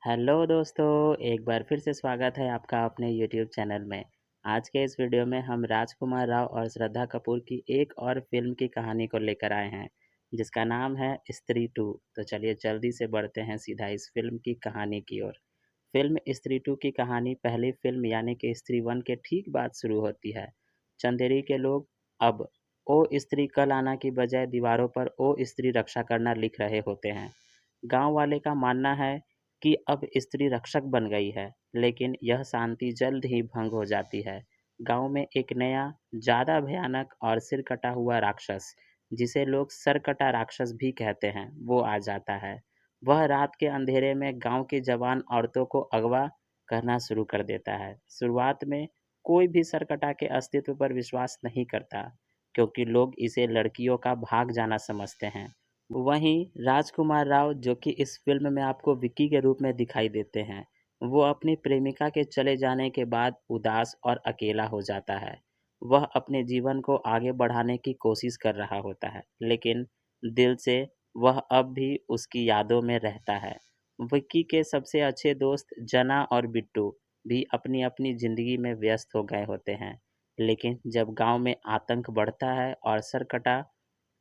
Hello दोस्तों, एक बार फिर से स्वागत है आपका अपने यूट्यूब चैनल में। आज के इस वीडियो में हम राजकुमार राव और श्रद्धा कपूर की एक और फिल्म की कहानी को लेकर आए हैं, जिसका नाम है स्त्री 2। तो चलिए जल्दी से बढ़ते हैं सीधा इस फिल्म की कहानी की ओर। फिल्म स्त्री 2 की कहानी पहली फिल्म यानी कि स्त्री 1 के ठीक बाद शुरू होती है। चंदेरी के लोग अब ओ स्त्री कल आना की बजाय दीवारों पर ओ स्त्री रक्षा करना लिख रहे होते हैं। गांव वाले का मानना है कि अब स्त्री रक्षक बन गई है, लेकिन यह शांति जल्द ही भंग हो जाती है। गांव में एक नया, ज़्यादा भयानक और सिर कटा हुआ राक्षस, जिसे लोग सरकटा राक्षस भी कहते हैं, वो आ जाता है। वह रात के अंधेरे में गांव की जवान औरतों को अगवा करना शुरू कर देता है। शुरुआत में कोई भी सरकटा के अस्तित्व पर विश्वास नहीं करता, क्योंकि लोग इसे लड़कियों का भाग जाना समझते हैं। वहीं राजकुमार राव, जो कि इस फ़िल्म में आपको विक्की के रूप में दिखाई देते हैं, वो अपनी प्रेमिका के चले जाने के बाद उदास और अकेला हो जाता है। वह अपने जीवन को आगे बढ़ाने की कोशिश कर रहा होता है, लेकिन दिल से वह अब भी उसकी यादों में रहता है। विक्की के सबसे अच्छे दोस्त जना और बिट्टू भी अपनी-अपनी ज़िंदगी में व्यस्त हो गए होते हैं। लेकिन जब गाँव में आतंक बढ़ता है और सरकटा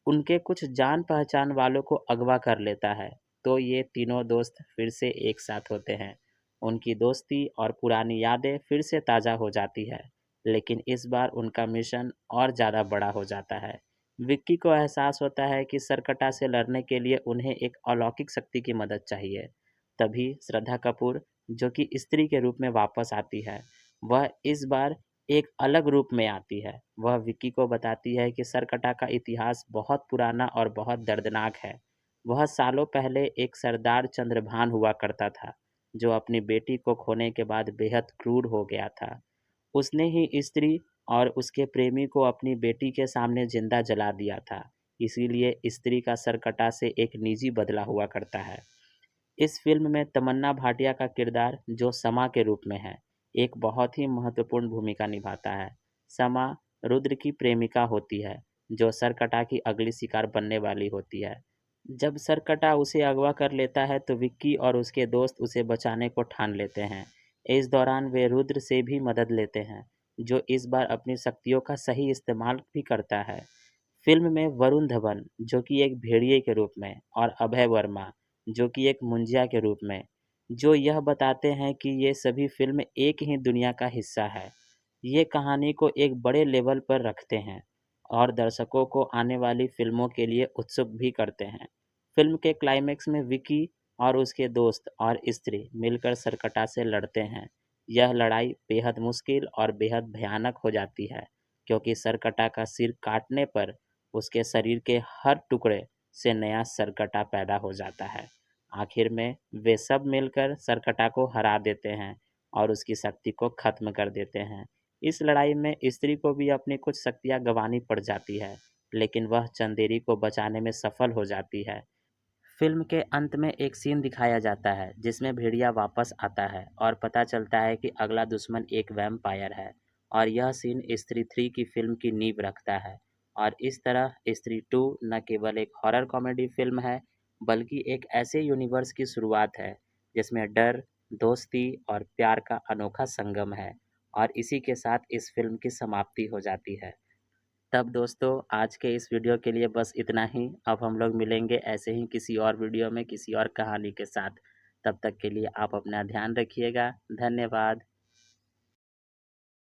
उनके कुछ जान-पहचान वालों को अगवा कर लेता है, तो ये तीनों दोस्त फिर से एक साथ होते हैं। उनकी दोस्ती और पुरानी यादें फिर से ताज़ा हो जाती है, लेकिन इस बार उनका मिशन और ज़्यादा बड़ा हो जाता है। विक्की को एहसास होता है कि सरकटा से लड़ने के लिए उन्हें एक अलौकिक शक्ति की मदद चाहिए। तभी श्रद्धा कपूर, जो कि स्त्री के रूप में वापस आती है, वह इस बार एक अलग रूप में आती है। वह विक्की को बताती है कि सरकटा का इतिहास बहुत पुराना और बहुत दर्दनाक है। वह सालों पहले एक सरदार चंद्रभान हुआ करता था, जो अपनी बेटी को खोने के बाद बेहद क्रूर हो गया था। उसने ही स्त्री और उसके प्रेमी को अपनी बेटी के सामने जिंदा जला दिया था। इसीलिए स्त्री का सरकटा से एक निजी बदला हुआ करता है। इस फ़िल्म में तमन्ना भाटिया का किरदार, जो समा के रूप में है, एक बहुत ही महत्वपूर्ण भूमिका निभाता है। समा रुद्र की प्रेमिका होती है, जो सरकटा की अगली शिकार बनने वाली होती है। जब सरकटा उसे अगवा कर लेता है, तो विक्की और उसके दोस्त उसे बचाने को ठान लेते हैं। इस दौरान वे रुद्र से भी मदद लेते हैं, जो इस बार अपनी शक्तियों का सही इस्तेमाल भी करता है। फ़िल्म में वरुण धवन, जो कि एक भेड़िए के रूप में, और अभय वर्मा, जो कि एक मुंजिया के रूप में, जो यह बताते हैं कि ये सभी फ़िल्म एक ही दुनिया का हिस्सा है। ये कहानी को एक बड़े लेवल पर रखते हैं और दर्शकों को आने वाली फ़िल्मों के लिए उत्सुक भी करते हैं। फ़िल्म के क्लाइमेक्स में विकी और उसके दोस्त और स्त्री मिलकर सरकटा से लड़ते हैं। यह लड़ाई बेहद मुश्किल और बेहद भयानक हो जाती है, क्योंकि सरकटा का सिर काटने पर उसके शरीर के हर टुकड़े से नया सरकटा पैदा हो जाता है। आखिर में वे सब मिलकर सरकटा को हरा देते हैं और उसकी शक्ति को खत्म कर देते हैं। इस लड़ाई में स्त्री को भी अपनी कुछ शक्तियाँ गंवानी पड़ जाती है, लेकिन वह चंदेरी को बचाने में सफल हो जाती है। फिल्म के अंत में एक सीन दिखाया जाता है, जिसमें भेड़िया वापस आता है और पता चलता है कि अगला दुश्मन एक वैम्पायर है। और यह सीन स्त्री 3 की फिल्म की नींव रखता है। और इस तरह स्त्री 2 न केवल एक हॉरर कॉमेडी फिल्म है, बल्कि एक ऐसे यूनिवर्स की शुरुआत है, जिसमें डर, दोस्ती और प्यार का अनोखा संगम है। और इसी के साथ इस फिल्म की समाप्ति हो जाती है। तब दोस्तों, आज के इस वीडियो के लिए बस इतना ही। अब हम लोग मिलेंगे ऐसे ही किसी और वीडियो में किसी और कहानी के साथ। तब तक के लिए आप अपना ध्यान रखिएगा। धन्यवाद।